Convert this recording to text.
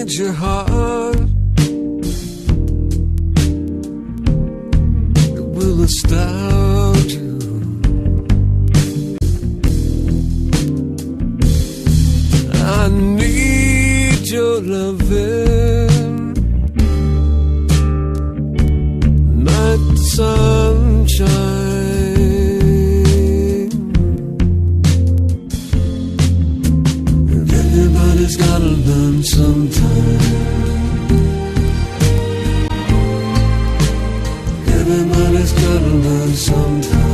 inside your heart. It will astound you. I need your loving, night sunshine. And everybody's gotta learn sometime. Everybody's gotta learn sometime.